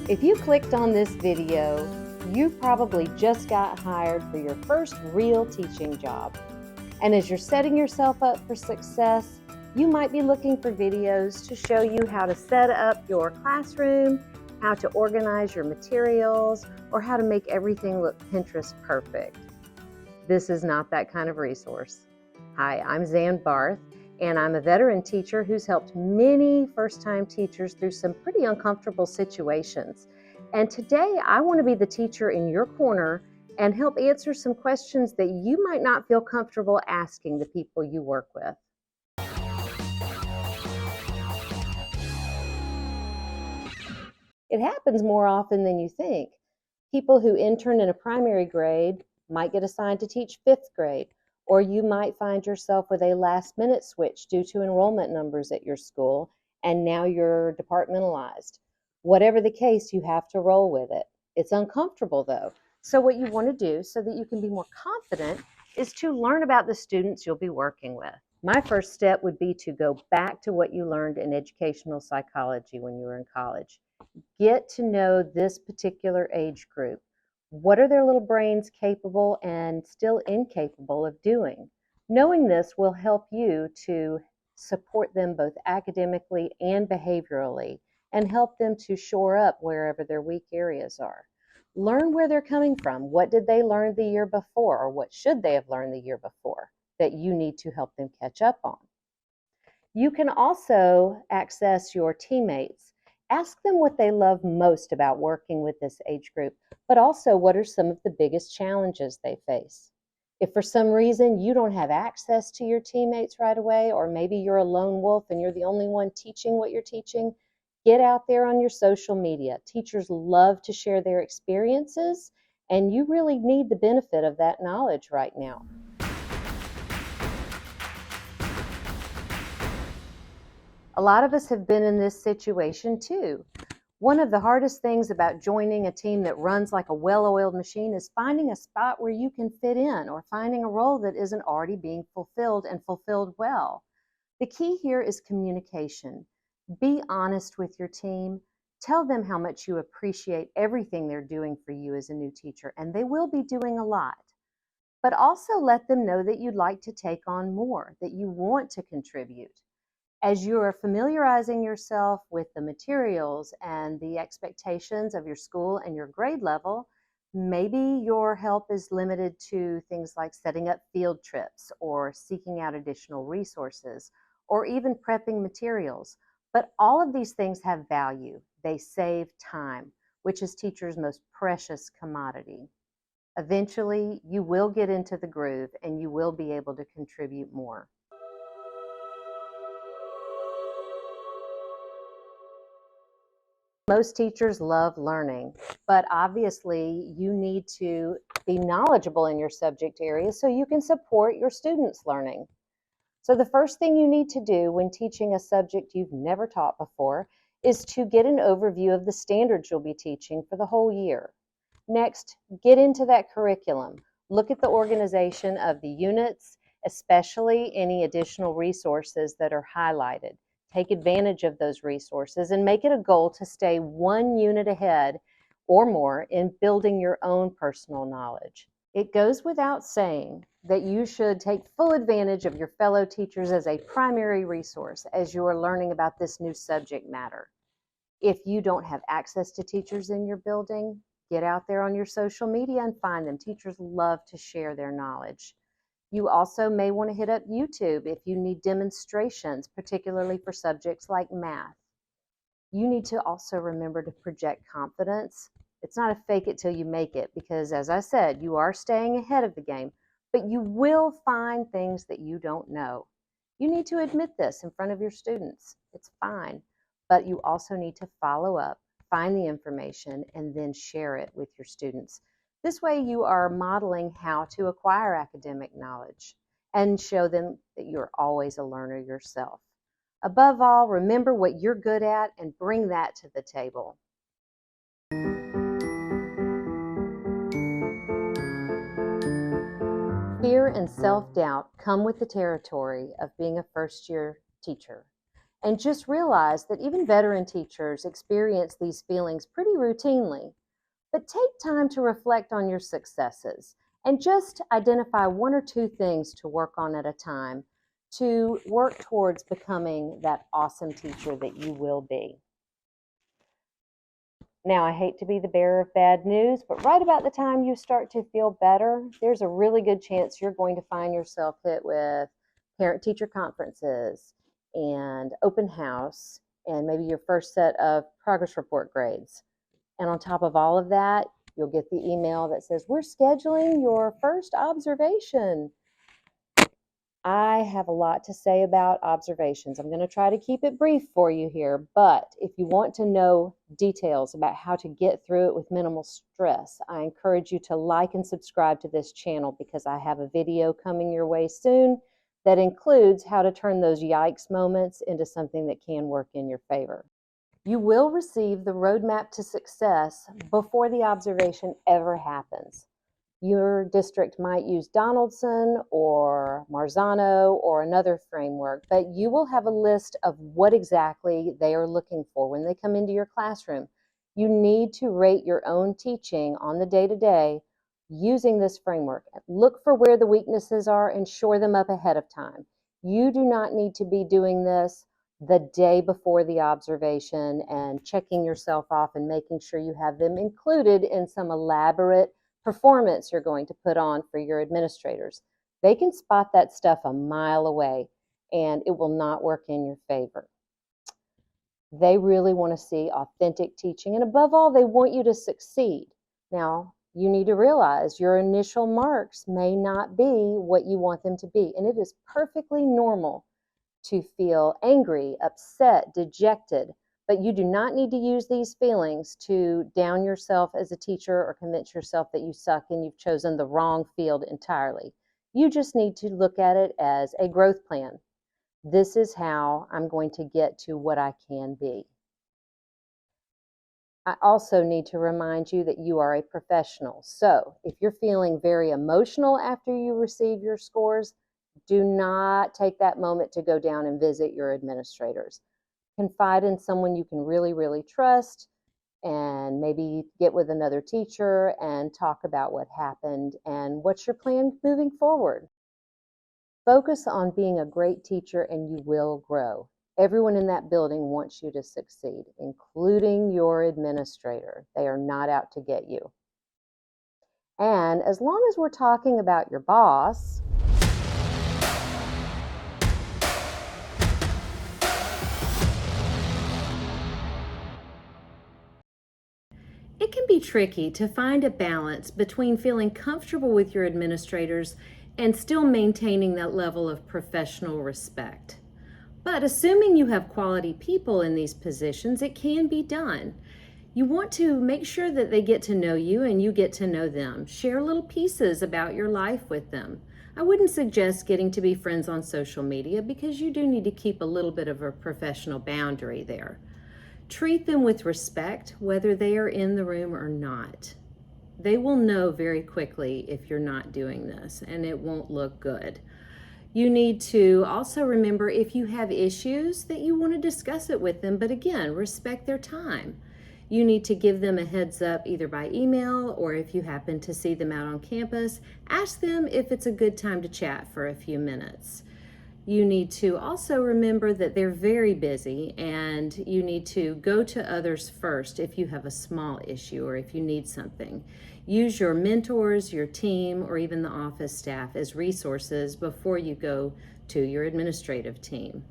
If you clicked on this video, you probably just got hired for your first real teaching job. And as you're setting yourself up for success, you might be looking for videos to show you how to set up your classroom, how to organize your materials, or how to make everything look Pinterest perfect. This is not that kind of resource. Hi, I'm Xan Barth, and I'm a veteran teacher who's helped many first-time teachers through some pretty uncomfortable situations. And today I want to be the teacher in your corner and help answer some questions that you might not feel comfortable asking the people you work with. It happens more often than you think. People who intern in a primary grade might get assigned to teach fifth grade, or you might find yourself with a last-minute switch due to enrollment numbers at your school, and now you're departmentalized. Whatever the case, you have to roll with it. It's uncomfortable though. So what you want to do so that you can be more confident is to learn about the students you'll be working with. My first step would be to go back to what you learned in educational psychology when you were in college. Get to know this particular age group. What are their little brains capable and still incapable of doing? Knowing this will help you to support them both academically and behaviorally and help them to shore up wherever their weak areas are. Learn where they're coming from. What did they learn the year before, or what should they have learned the year before that you need to help them catch up on? You can also access your teammates. Ask them what they love most about working with this age group, but also what are some of the biggest challenges they face. If for some reason you don't have access to your teammates right away, or maybe you're a lone wolf and you're the only one teaching what you're teaching, get out there on your social media. Teachers love to share their experiences, and you really need the benefit of that knowledge right now. A lot of us have been in this situation too. One of the hardest things about joining a team that runs like a well-oiled machine is finding a spot where you can fit in, or finding a role that isn't already being fulfilled and fulfilled well. The key here is communication. Be honest with your team. Tell them how much you appreciate everything they're doing for you as a new teacher, and they will be doing a lot. But also let them know that you'd like to take on more, that you want to contribute. As you are familiarizing yourself with the materials and the expectations of your school and your grade level, maybe your help is limited to things like setting up field trips or seeking out additional resources or even prepping materials. But all of these things have value. They save time, which is teachers' most precious commodity. Eventually, you will get into the groove and you will be able to contribute more. Most teachers love learning, but obviously you need to be knowledgeable in your subject area so you can support your students' learning. So the first thing you need to do when teaching a subject you've never taught before is to get an overview of the standards you'll be teaching for the whole year. Next, get into that curriculum. Look at the organization of the units, especially any additional resources that are highlighted. Take advantage of those resources and make it a goal to stay one unit ahead or more in building your own personal knowledge. It goes without saying that you should take full advantage of your fellow teachers as a primary resource as you are learning about this new subject matter. If you don't have access to teachers in your building, get out there on your social media and find them. Teachers love to share their knowledge. You also may want to hit up YouTube if you need demonstrations, particularly for subjects like math. You need to also remember to project confidence. It's not a fake it till you make it, because as I said, you are staying ahead of the game, but you will find things that you don't know. You need to admit this in front of your students. It's fine, but you also need to follow up, find the information, and then share it with your students. This way you are modeling how to acquire academic knowledge and show them that you're always a learner yourself. Above all, remember what you're good at and bring that to the table. Fear and self-doubt come with the territory of being a first-year teacher. And just realize that even veteran teachers experience these feelings pretty routinely. But take time to reflect on your successes and just identify one or two things to work on at a time to work towards becoming that awesome teacher that you will be. Now, I hate to be the bearer of bad news, but right about the time you start to feel better, there's a really good chance you're going to find yourself hit with parent-teacher conferences and open house and maybe your first set of progress report grades. And on top of all of that, you'll get the email that says, we're scheduling your first observation. I have a lot to say about observations. I'm going to try to keep it brief for you here, but if you want to know details about how to get through it with minimal stress, I encourage you to like and subscribe to this channel because I have a video coming your way soon that includes how to turn those yikes moments into something that can work in your favor. You will receive the roadmap to success before the observation ever happens. Your district might use Donaldson or Marzano or another framework, but you will have a list of what exactly they are looking for when they come into your classroom. You need to rate your own teaching on the day-to-day using this framework. Look for where the weaknesses are and shore them up ahead of time. You do not need to be doing this the day before the observation and checking yourself off and making sure you have them included in some elaborate performance you're going to put on for your administrators. They can spot that stuff a mile away and it will not work in your favor. They really want to see authentic teaching, and above all, they want you to succeed. Now, you need to realize your initial marks may not be what you want them to be, and it is perfectly normal to feel angry, upset, dejected, but you do not need to use these feelings to down yourself as a teacher or convince yourself that you suck and you've chosen the wrong field entirely. You just need to look at it as a growth plan. This is how I'm going to get to what I can be. I also need to remind you that you are a professional. So if you're feeling very emotional after you receive your scores, do not take that moment to go down and visit your administrators. Confide in someone you can really, really trust, and maybe get with another teacher and talk about what happened and what's your plan moving forward. Focus on being a great teacher and you will grow. Everyone in that building wants you to succeed, including your administrator. They are not out to get you. And as long as we're talking about your boss, it can be tricky to find a balance between feeling comfortable with your administrators and still maintaining that level of professional respect. But assuming you have quality people in these positions, it can be done. You want to make sure that they get to know you and you get to know them. Share little pieces about your life with them. I wouldn't suggest getting to be friends on social media because you do need to keep a little bit of a professional boundary there. Treat them with respect, whether they are in the room or not. They will know very quickly if you're not doing this, and it won't look good. You need to also remember if you have issues that you want to discuss it with them, but again, respect their time. You need to give them a heads up either by email or if you happen to see them out on campus, ask them if it's a good time to chat for a few minutes. You need to also remember that they're very busy and you need to go to others first if you have a small issue or if you need something. Use your mentors, your team, or even the office staff as resources before you go to your administrative team.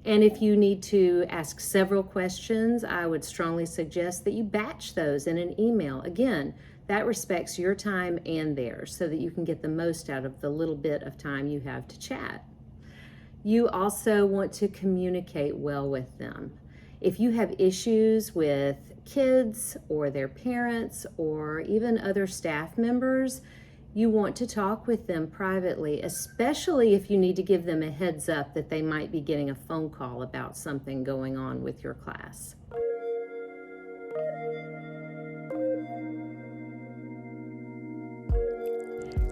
And if you need to ask several questions, I would strongly suggest that you batch those in an email. Again, that respects your time and theirs so that you can get the most out of the little bit of time you have to chat. You also want to communicate well with them. If you have issues with kids or their parents or even other staff members, you want to talk with them privately, especially if you need to give them a heads up that they might be getting a phone call about something going on with your class.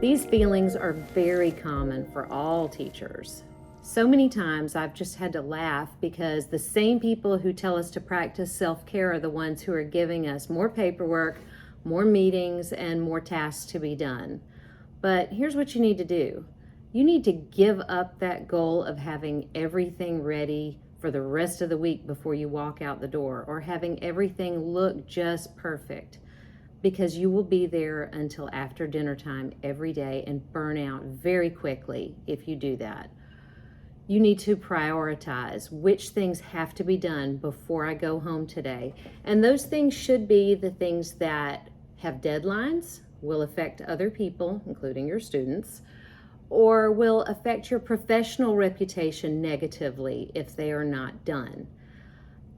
These feelings are very common for all teachers. So many times I've just had to laugh because the same people who tell us to practice self-care are the ones who are giving us more paperwork, more meetings, and more tasks to be done. But here's what you need to do. You need to give up that goal of having everything ready for the rest of the week before you walk out the door, or having everything look just perfect, because you will be there until after dinner time every day and burn out very quickly if you do that. You need to prioritize which things have to be done before I go home today. And those things should be the things that have deadlines, will affect other people, including your students, or will affect your professional reputation negatively if they are not done.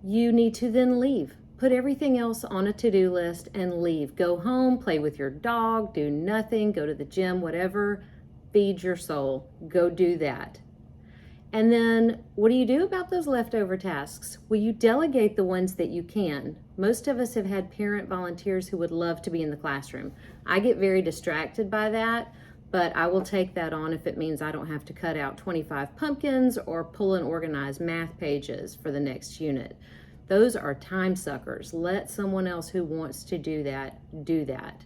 You need to then leave. Put everything else on a to-do list and leave. Go home, play with your dog, do nothing, go to the gym, whatever feeds your soul. Go do that. And then what do you do about those leftover tasks? Well, you delegate the ones that you can. Most of us have had parent volunteers who would love to be in the classroom. I get very distracted by that, but I will take that on if it means I don't have to cut out 25 pumpkins or pull and organize math pages for the next unit. Those are time suckers. Let someone else who wants to do that, do that.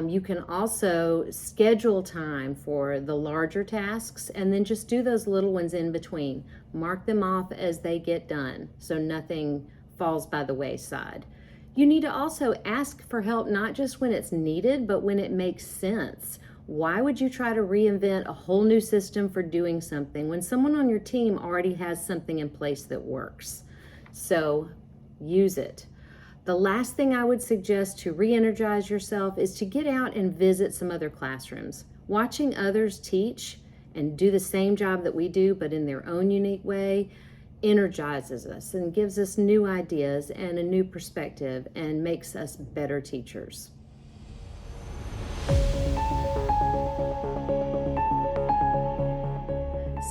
You can also schedule time for the larger tasks and then just do those little ones in between. Mark them off as they get done so nothing falls by the wayside. You need to also ask for help, not just when it's needed, but when it makes sense. Why would you try to reinvent a whole new system for doing something when someone on your team already has something in place that works? So use it. The last thing I would suggest to re-energize yourself is to get out and visit some other classrooms. Watching others teach and do the same job that we do, but in their own unique way, energizes us and gives us new ideas and a new perspective and makes us better teachers.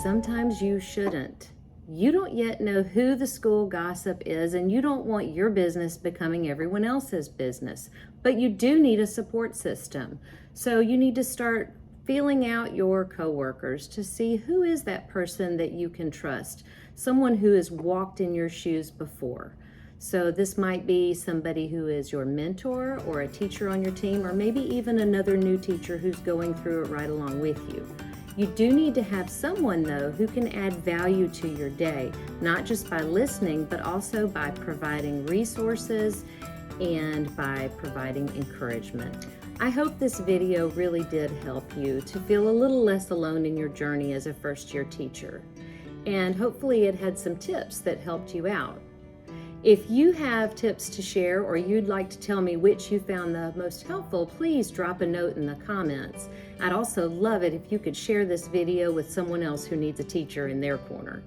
Sometimes you shouldn't. You don't yet know who the school gossip is, and you don't want your business becoming everyone else's business, but you do need a support system. So you need to start feeling out your coworkers to see who is that person that you can trust, someone who has walked in your shoes before. So this might be somebody who is your mentor or a teacher on your team, or maybe even another new teacher who's going through it right along with you. You do need to have someone, though, who can add value to your day, not just by listening, but also by providing resources and by providing encouragement. I hope this video really did help you to feel a little less alone in your journey as a first-year teacher. And hopefully it had some tips that helped you out. If you have tips to share or you'd like to tell me which you found the most helpful, please drop a note in the comments. I'd also love it if you could share this video with someone else who needs a teacher in their corner.